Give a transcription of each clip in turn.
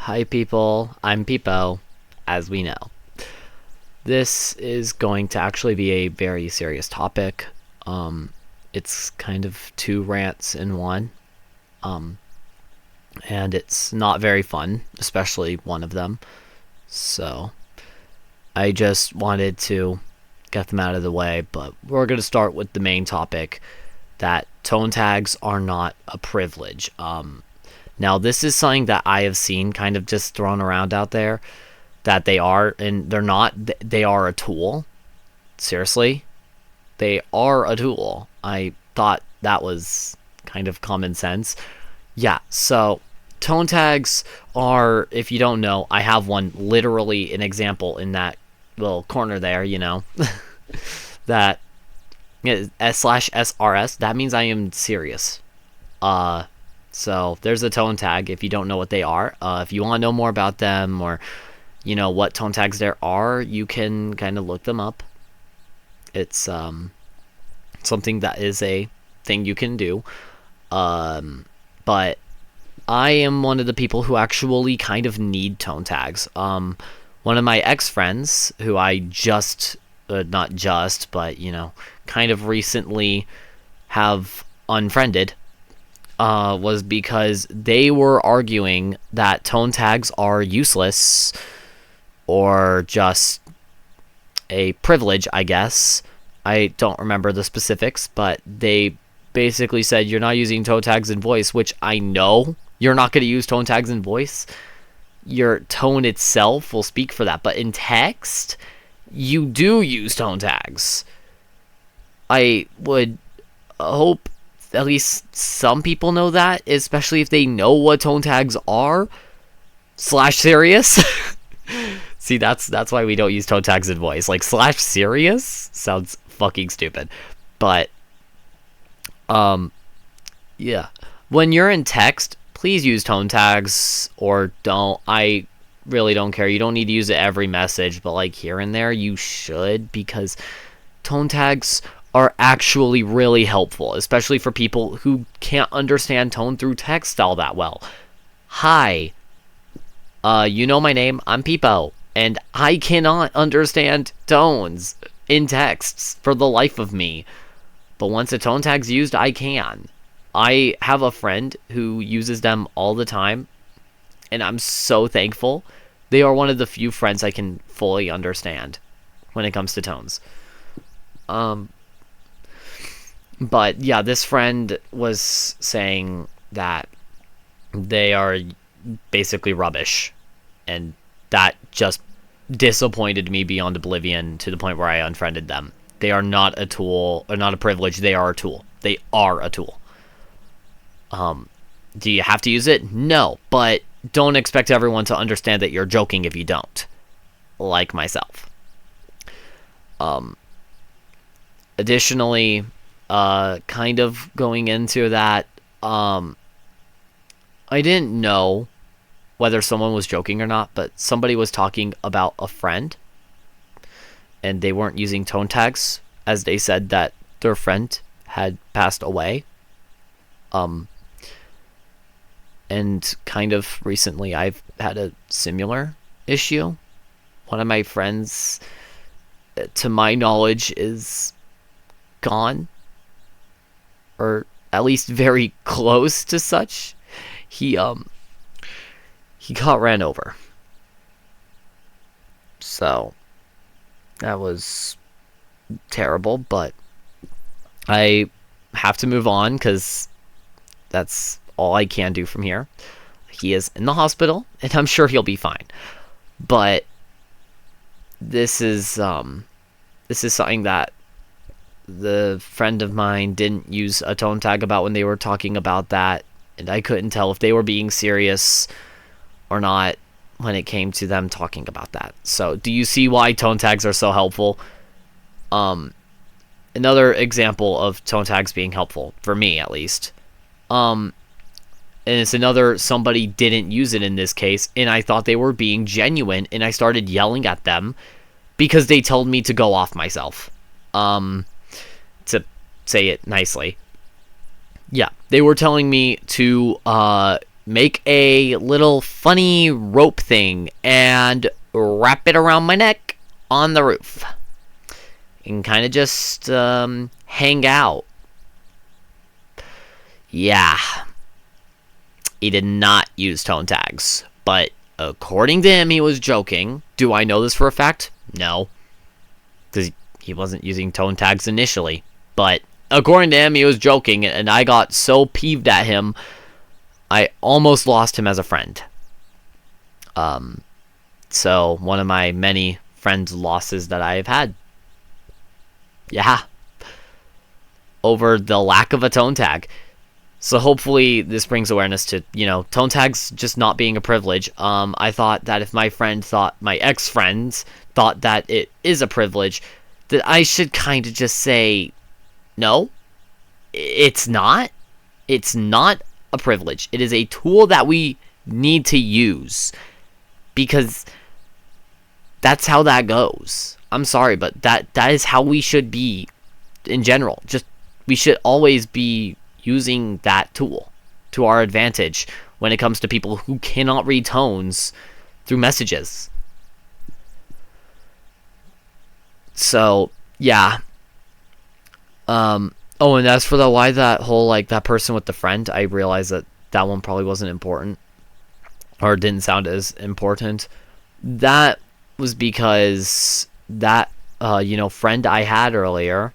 Hi people, I'm Peepo, as we know. This is going to actually be a very serious topic. It's kind of two rants in one. Um, and it's not very fun, especially one of them. So, I just wanted to get them out of the way, but we're going to start with the main topic that tone tags are not a privilege. Now, this is something that I have seen kind of just thrown around out there that they are, and they're not. They are a tool. Seriously, they are a tool. I thought that was kind of common sense. Yeah, so tone tags are, if you don't know, I have one, literally an example in that little corner there, that S/SRS, that means I am serious. So there's a tone tag if you don't know what they are. If you want to know more about them, or what tone tags there are, you can kind of look them up. It's something that is a thing you can do. But I am one of the people who actually kind of need tone tags. One of my ex-friends, who I just, not just, but, kind of recently have unfriended, was because they were arguing that tone tags are useless or just a privilege, I guess. I don't remember the specifics, but they basically said you're not using tone tags in voice, which I know you're not going to use tone tags in voice. Your tone itself will speak for that, but in text, you do use tone tags. I would hope at least some people know that, especially if they know what tone tags are. /serious. See, that's why we don't use tone tags in voice. Like /serious sounds fucking stupid. But yeah. When you're in text, please use tone tags or don't. I really don't care. You don't need to use it every message, but like here and there you should, because tone tags are actually really helpful, especially for people who can't understand tone through text all that well. Hi, you know my name, I'm Peepo, and I cannot understand tones in texts for the life of me. But once a tone tag's used, I can. I have a friend who uses them all the time, and I'm so thankful. They are one of the few friends I can fully understand when it comes to tones. But yeah, this friend was saying that they are basically rubbish, and that just disappointed me beyond oblivion to the point where I unfriended them. They are not a tool, or not a privilege. They are a tool. They are a tool. Do you have to use it? No, but don't expect everyone to understand that you're joking if you don't. Like myself. Additionally, kind of going into that, I didn't know whether someone was joking or not, but somebody was talking about a friend, and they weren't using tone tags, as they said that their friend had passed away. And kind of recently I've had a similar issue. One of my friends, to my knowledge, is gone, or at least very close to such. He got ran over. So that was terrible, but I have to move on because that's all I can do from here. He is in the hospital, and I'm sure he'll be fine. But this is something that the friend of mine didn't use a tone tag about when they were talking about that, and I couldn't tell if they were being serious or not when it came to them talking about that. So, do you see why tone tags are so helpful? Another example of tone tags being helpful, for me at least, and it's another, somebody didn't use it in this case, and I thought they were being genuine, and I started yelling at them because they told me to go off myself. To say it nicely. Yeah, they were telling me to make a little funny rope thing and wrap it around my neck on the roof and kind of just hang out. Yeah, he did not use tone tags, but according to him, he was joking. Do I know this for a fact? No, because he wasn't using tone tags initially. But according to him, he was joking, and I got so peeved at him, I almost lost him as a friend. So one of my many friend losses that I have had. Yeah, over the lack of a tone tag. So hopefully this brings awareness to, tone tags just not being a privilege. I thought that if my ex-friends thought that it is a privilege, that I should kind of just say, no, it's not. It's not a privilege. It is a tool that we need to use. Because that's how that goes. I'm sorry, but that is how we should be in general. Just, we should always be using that tool to our advantage when it comes to people who cannot read tones through messages. So, yeah. Oh, and as for why that whole, that person with the friend, I realized that one probably wasn't important. Or didn't sound as important. That was because that, friend I had earlier,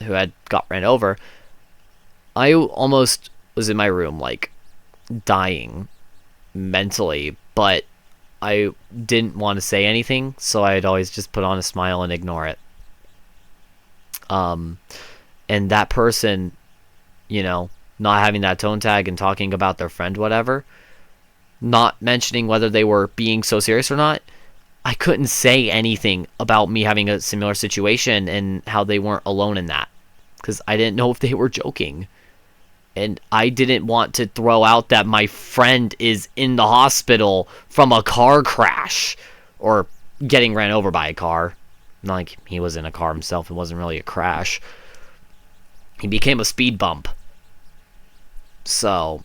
who had got ran over, I almost was in my room, dying mentally, but I didn't want to say anything, so I'd always just put on a smile and ignore it. And that person, not having that tone tag and talking about their friend, whatever, not mentioning whether they were being so serious or not, I couldn't say anything about me having a similar situation and how they weren't alone in that, because I didn't know if they were joking. And I didn't want to throw out that my friend is in the hospital from a car crash or getting ran over by a car. Not like he was in a car himself. It wasn't really a crash. He became a speed bump. So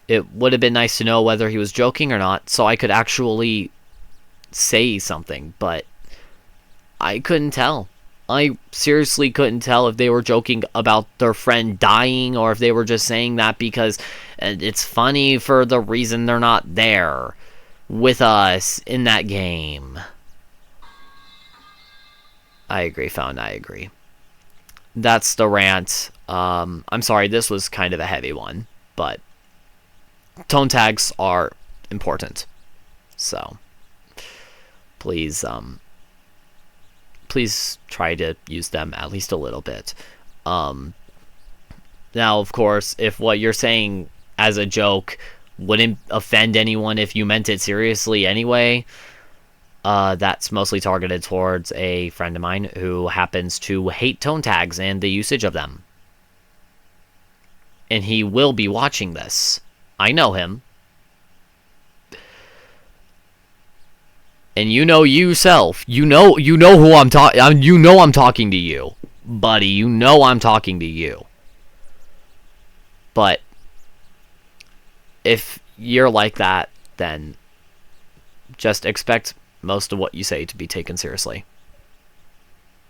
it would have been nice to know whether he was joking or not, so I could actually say something, but I couldn't tell. I seriously couldn't tell if they were joking about their friend dying or if they were just saying that because it's funny for the reason they're not there with us in that game. I agree, Fountain, I agree. That's the rant. I'm sorry, this was kind of a heavy one, but tone tags are important. So, please try to use them at least a little bit. Now, of course, if what you're saying as a joke wouldn't offend anyone if you meant it seriously anyway, that's mostly targeted towards a friend of mine who happens to hate tone tags and the usage of them. And he will be watching this. I know him. And yourself. You know who I'm talking. I'm talking to you, buddy. I'm talking to you. But if you're like that, then just expect most of what you say to be taken seriously.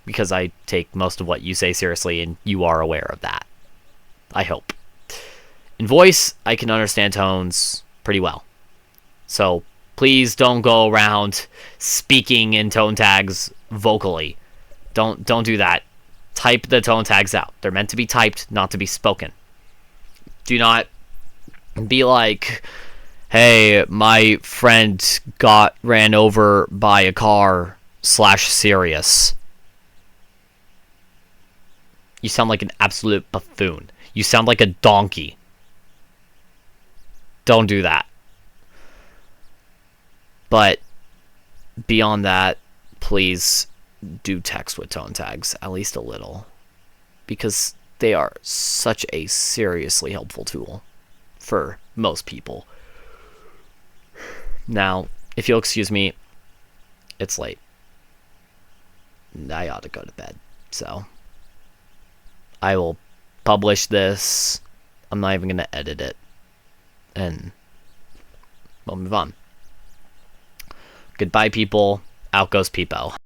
Because I take most of what you say seriously, and you are aware of that. I hope. In voice, I can understand tones pretty well. So please don't go around speaking in tone tags vocally. Don't do that. Type the tone tags out. They're meant to be typed, not to be spoken. Do not be like, hey, my friend got ran over by a car / serious. You sound like an absolute buffoon. You sound like a donkey. Don't do that. But beyond that, please do text with tone tags, at least a little. Because they are such a seriously helpful tool for most people. Now, if you'll excuse me, it's late. I ought to go to bed. So I will publish this I'm not even gonna edit it, and we'll move on. Goodbye, people. Out goes Peepo.